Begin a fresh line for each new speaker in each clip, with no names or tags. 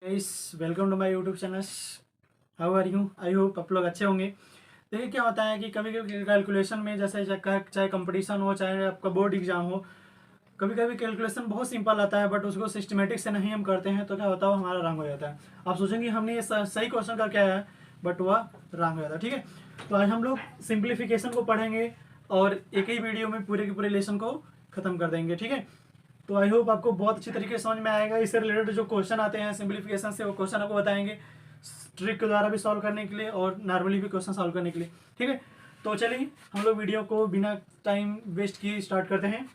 Guys, welcome to my YouTube channel. How are you? I hope आप लोग अच्छे होंगे। देखिए क्या होता है कि कभी कभी कैलकुलेशन में जैसे चाहे कंपटीशन हो, चाहे आपका बोर्ड एग्जाम हो, कभी कभी कैलकुलेशन बहुत सिंपल आता है बट उसको सिस्टमेटिक से नहीं हम करते हैं तो क्या होता है, वो हमारा रंग हो जाता है। आप सोचेंगे हमने ये सही क्वेश्चन करके आया है बट वह रंग हो जाता है। ठीक है, तो आज हम लोग सिंप्लीफिकेशन को पढ़ेंगे और एक ही वीडियो में पूरे के पूरे लेसन को खत्म कर देंगे। ठीक है, तो आई होप आपको बहुत अच्छी तरीके से समझ में आएगा। इससे रिलेटेड जो क्वेश्चन आते हैं सिंप्लीफिकेशन से, वो क्वेश्चन आपको बताएंगे ट्रिक के द्वारा भी सॉल्व करने के लिए और नॉर्मली भी क्वेश्चन सॉल्व करने के लिए। ठीक है, तो चलिए हम लोग वीडियो को बिना टाइम वेस्ट किए स्टार्ट करते हैं।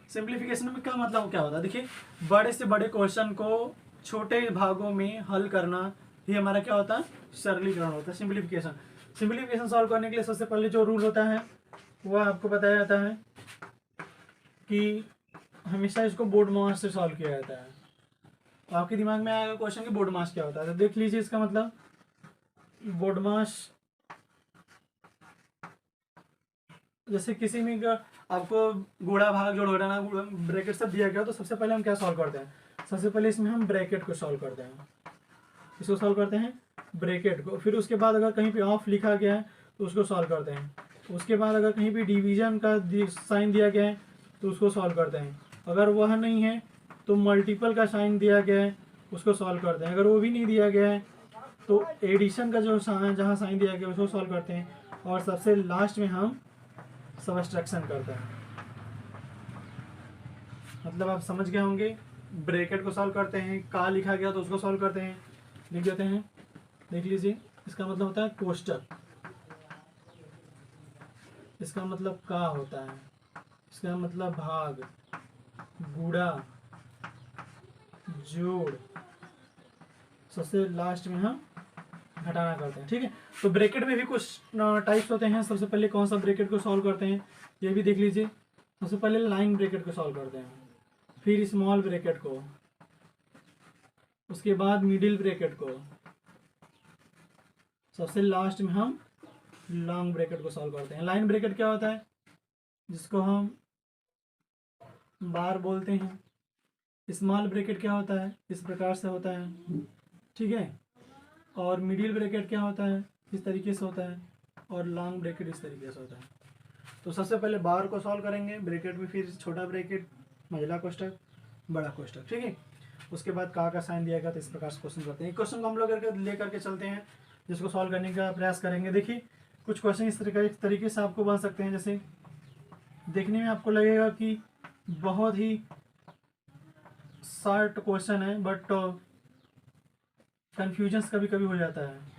सिंप्लीफिकेशन में क्या मतलब क्या होता है, देखिए बड़े से बड़े क्वेश्चन को छोटे भागों में हल करना ही हमारा क्या होता है, सरलीकरण होता है सिंप्लीफिकेशन। सिंप्लीफिकेशन सॉल्व करने के लिए सबसे पहले जो रूल होता है वह आपको बताया जाता है कि हमेशा इसको बोर्ड मास से सॉल्व किया जाता है। तो आपके दिमाग में आएगा क्वेश्चन कि बोर्ड मास क्या होता है, तो देख लीजिए इसका मतलब। बोर्ड मास जैसे किसी में आपको गुणा भाग जोड़ घटाना ब्रैकेट सब दिया गया, तो सबसे पहले हम क्या सॉल्व करते हैं, सबसे पहले इसमें हम ब्रैकेट को सॉल्व करते हैं। इसको सॉल्व करते हैं ब्रैकेट को, फिर उसके बाद अगर कहीं पे ऑफ लिखा गया है तो उसको सॉल्व करते हैं। उसके बाद अगर कहीं पे डिवीजन का साइन दिया गया है तो उसको सॉल्व करते हैं। अगर वह नहीं है तो मल्टीपल का साइन दिया गया है उसको सॉल्व करते हैं। अगर वो भी नहीं दिया गया है तो एडिशन का जो साइन, जहाँ साइन दिया गया है उसको सॉल्व करते हैं। और सबसे लास्ट में हम सबट्रैक्शन करते हैं। मतलब आप समझ गए होंगे, ब्रैकेट को सॉल्व करते हैं, का लिखा गया तो उसको सॉल्व करते हैं, लिख देते हैं। देख लीजिए, इसका मतलब होता है कोष्टक, इसका मतलब का होता है, इसका मतलब भाग, गुणा, जोड़, सबसे लास्ट में हम घटाना करते हैं। ठीक है, तो ब्रैकेट में भी कुछ टाइप्स होते हैं। सबसे पहले कौन सा ब्रैकेट को सॉल्व करते हैं ये भी देख लीजिए। सबसे पहले लाइन ब्रैकेट को सॉल्व करते हैं, फिर स्मॉल ब्रैकेट को, उसके बाद मिडिल ब्रैकेट को, सबसे लास्ट में हम लॉन्ग ब्रैकेट को सॉल्व करते हैं। लाइन ब्रैकेट क्या होता है, जिसको हम बार बोलते हैं। स्मॉल ब्रैकेट क्या होता है, इस प्रकार से होता है। ठीक है, और मिडिल ब्रैकेट क्या होता है, इस तरीके से होता है। और लॉन्ग ब्रैकेट इस तरीके से होता है। तो सबसे पहले बार को सॉल्व करेंगे ब्रैकेट में, फिर छोटा ब्रैकेट, महिला कोष्टक, बड़ा कोष्टक। ठीक है, उसके बाद का साइन दिया गया, तो इस प्रकार से क्वेश्चन करते हैं। एक क्वेश्चन को हम लोग लेकर के चलते हैं जिसको सॉल्व करने का प्रयास करेंगे। देखिए कुछ क्वेश्चन इस तरीके से आपको बन सकते हैं, जैसे देखने में आपको लगेगा कि बहुत ही शॉर्ट क्वेश्चन है बट कन्फ्यूजन्स कभी कभी हो जाता है।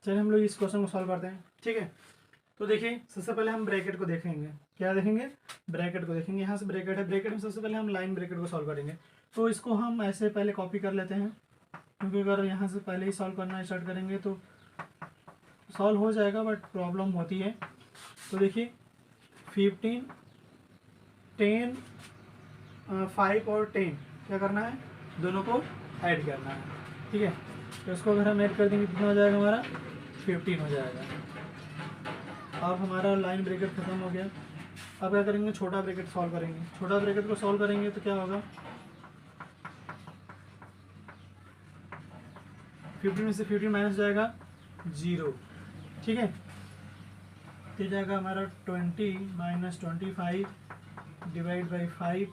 चलिए हम लोग इस क्वेश्चन को सॉल्व करते हैं। ठीक है, तो देखिए सबसे पहले हम ब्रैकेट को देखेंगे। क्या देखेंगे, ब्रैकेट को देखेंगे। यहाँ से ब्रैकेट है, ब्रैकेट में सबसे पहले हम लाइन ब्रैकेट को सॉल्व करेंगे। तो इसको हम ऐसे पहले कॉपी कर लेते हैं, क्योंकि अगर यहाँ से पहले ही सॉल्व करना स्टार्ट करेंगे तो सॉल्व हो जाएगा बट प्रॉब्लम होती है। तो देखिए 15, 10, 5 और 10 क्या करना है, दोनों को ऐड करना है। ठीक है, तो इसको अगर हम ऐड कर देंगे कितना हो जाएगा, हमारा 15 हो जाएगा। अब हमारा लाइन ब्रैकेट खत्म हो गया। अब क्या करेंगे, छोटा ब्रैकेट सॉल्व करेंगे। छोटा ब्रैकेट को सॉल्व करेंगे तो क्या होगा, 15 में से 15 माइनस जाएगा 0। ठीक है, तो जाएगा हमारा 20 माइनस 25 डिवाइड बाई 5।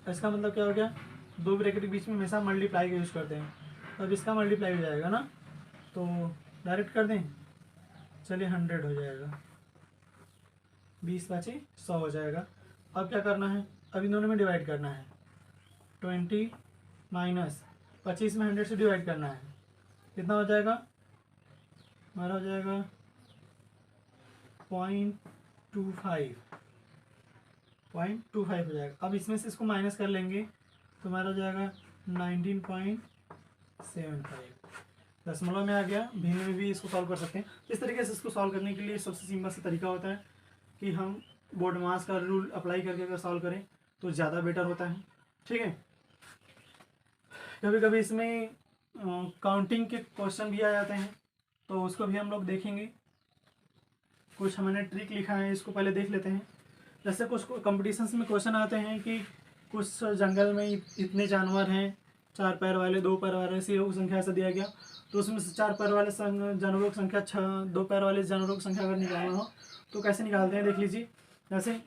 इसका मतलब क्या हो गया, दो ब्रैकेट के बीच में हमेशा मल्टीप्लाई का यूज़ करते हैं। अब इसका मल्टीप्लाई हो जाएगा ना, तो डायरेक्ट कर दें। चलिए 100 हो जाएगा, 20 5 100 हो जाएगा। अब क्या करना है, अब इन दोनों में डिवाइड करना है। 20 माइनस 25 में 100 से डिवाइड करना है, कितना हो जाएगा, हमारा हो जाएगा 0.25 हो जाएगा। अब इसमें से इसको माइनस कर लेंगे तो हमारा हो जाएगा 19.75। दशमलव में आ गया, भिन्न में भी इसको सॉल्व कर सकते हैं। इस तरीके से इसको सॉल्व करने के लिए सबसे सिंपल सा तरीका होता है कि हम बोर्ड मास का रूल अप्लाई करके अगर सॉल्व करें तो ज़्यादा बेटर होता है। ठीक है, कभी कभी इसमें काउंटिंग के क्वेश्चन भी आ जाते हैं, तो उसको भी हम लोग देखेंगे। कुछ हमने ट्रिक लिखा है, इसको पहले देख लेते हैं। जैसे कुछ कॉम्पिटिशन्स में क्वेश्चन आते हैं कि कुछ जंगल में इतने जानवर हैं, 4 पैर वाले, 2 पैर वाले, ऐसी संख्या से दिया गया, तो उसमें से 4 पैर वाले जानवरों की संख्या 6, 2 पैर वाले जानवरों की संख्या अगर निकालना हो तो कैसे निकालते हैं, देख लीजिए। जैसे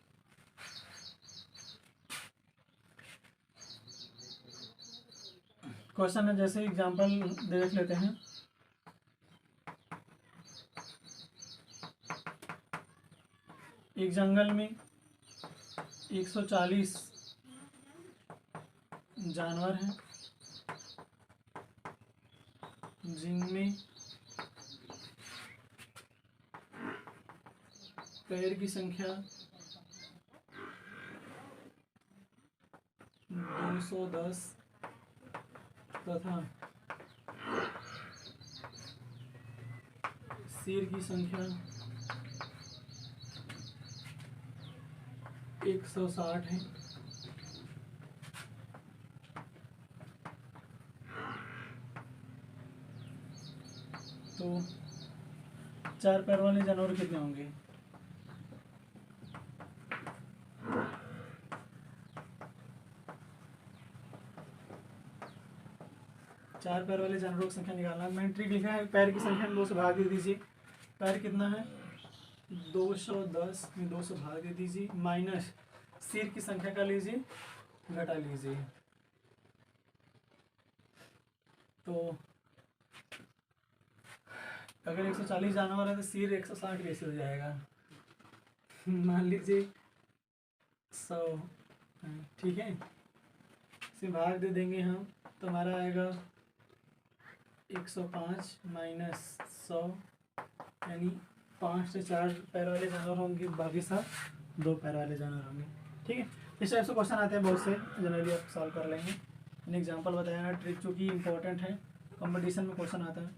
क्वेश्चन है, जैसे एग्जांपल देख लेते हैं। एक जंगल में 140 जानवर हैं, जिनमें पैर की संख्या 210 तथा सिर की संख्या 160 है। तो 4 पैर वाले जानवर कितने होंगे? चार पैर वाले जानवरों की संख्या निकालना। मैंने ट्रिक लिखा है, पैर की संख्या में 2 से भाग दे दीजिए। पैर कितना है? 210 में 2 से भाग दे दीजिए, माइनस सिर की संख्या का लीजिए, घटा लीजिए। तो अगर 140 जानवर है तो सिर 160 कैसे हो जाएगा? मान लीजिए 100, ठीक है, इसे भाग दे देंगे हम, तो हमारा आएगा 105 माइनस 100, यानी 5 से 4 पैर वाले जानवर होंगे, बाकी सब 2 पैर वाले जानवर होंगे। ठीक है, इस टाइप से क्वेश्चन आते हैं बहुत से, जनरली आप सॉल्व कर लेंगे। मैंने एग्जांपल बताया है, ट्रिक जो कि इंपॉर्टेंट है, कंपटीशन में क्वेश्चन आता है।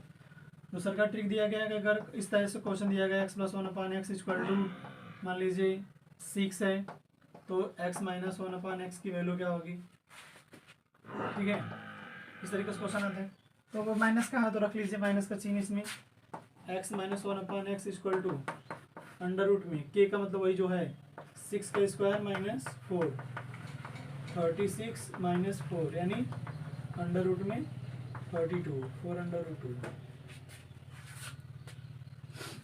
दूसरा का ट्रिक दिया गया है कि अगर इस तरह से क्वेश्चन दिया गया x + 1/x इक्वल टू मान लीजिए 6 है, तो x - 1/x की वैल्यू क्या होगी? ठीक है, इस तरीके से क्वेश्चन आते हैं। तो वो माइनस का है तो रख लीजिए माइनस का चिन्ह इसमें। x - 1/x equal to under root में k का मतलब वही जो है 6 का स्क्वायर माइनस 4, 36 माइनस 4 यानी अंडर रूट में 32, 4 अंडर रूट 2।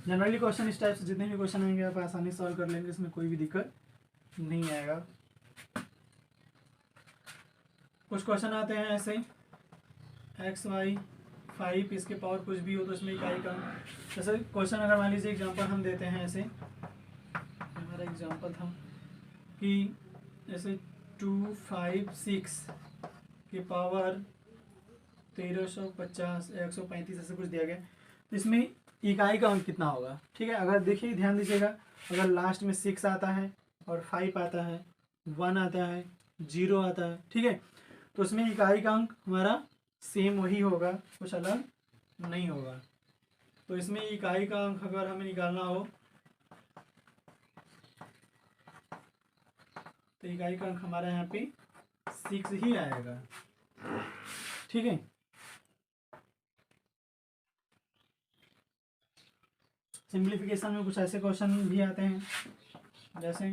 जनरली क्वेश्चन इस टाइप से जितने भी क्वेश्चन आएंगे आप आसानी से सॉल्व कर लेंगे, इसमें कोई भी दिक्कत नहीं आएगा। कुछ क्वेश्चन आते हैं ऐसे x y 5 इसके पावर कुछ भी हो तो इसमें इकाई का, जैसे क्वेश्चन अगर मान लीजिए एग्जांपल हम देते हैं, ऐसे हमारा एग्जांपल था कि जैसे 256 के पावर 1350 135 ऐसे कुछ दिया गया, तो इसमें इकाई का अंक कितना होगा? ठीक है, अगर देखिए ध्यान दीजिएगा, अगर लास्ट में 6 आता है और 5 आता है, 1 आता है, 0 आता है, ठीक है, तो उसमें इकाई का अंक हमारा सेम वही होगा, कुछ अलग नहीं होगा। तो इसमें इकाई का अंक अगर हमें निकालना हो तो इकाई का अंक हमारा यहाँ पे 6 ही आएगा। ठीक है, सिंप्लीफिकेशन में कुछ ऐसे क्वेश्चन भी आते हैं, जैसे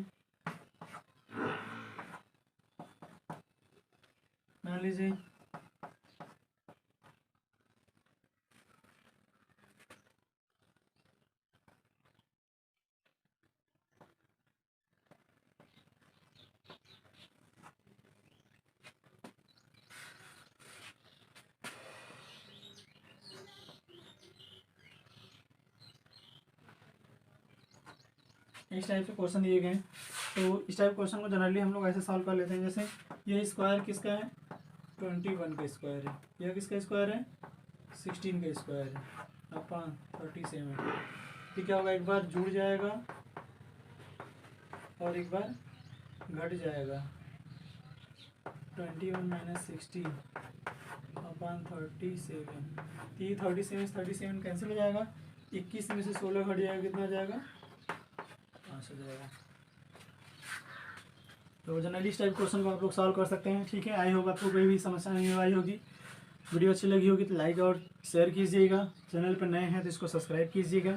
मान लीजिए इस टाइप से क्वेश्चन दिए गए हैं, तो इस टाइप क्वेश्चन को जनरली हम लोग ऐसे सॉल्व कर लेते हैं। जैसे ये स्क्वायर किसका है? 21 का स्क्वायर है। यह किसका स्क्वायर है? 16 का स्क्वायर है अपॉन 37। तो क्या होगा, एक बार जुड़ जाएगा और एक बार घट जाएगा। 21 माइनस 16 अपॉन 37। ये 37 कैंसिल हो जाएगा, 21 में से 16 घट जाएगा, कितना हो जाएगा? 5 हो जाएगा। तो जनरली इस टाइप क्वेश्चन को आप लोग सॉल्व कर सकते हैं। ठीक है, आई होप आपको कोई भी समस्या नहीं आई होगी। वीडियो अच्छी लगी होगी तो लाइक और शेयर कीजिएगा, चैनल पर नए हैं तो इसको सब्सक्राइब कीजिएगा।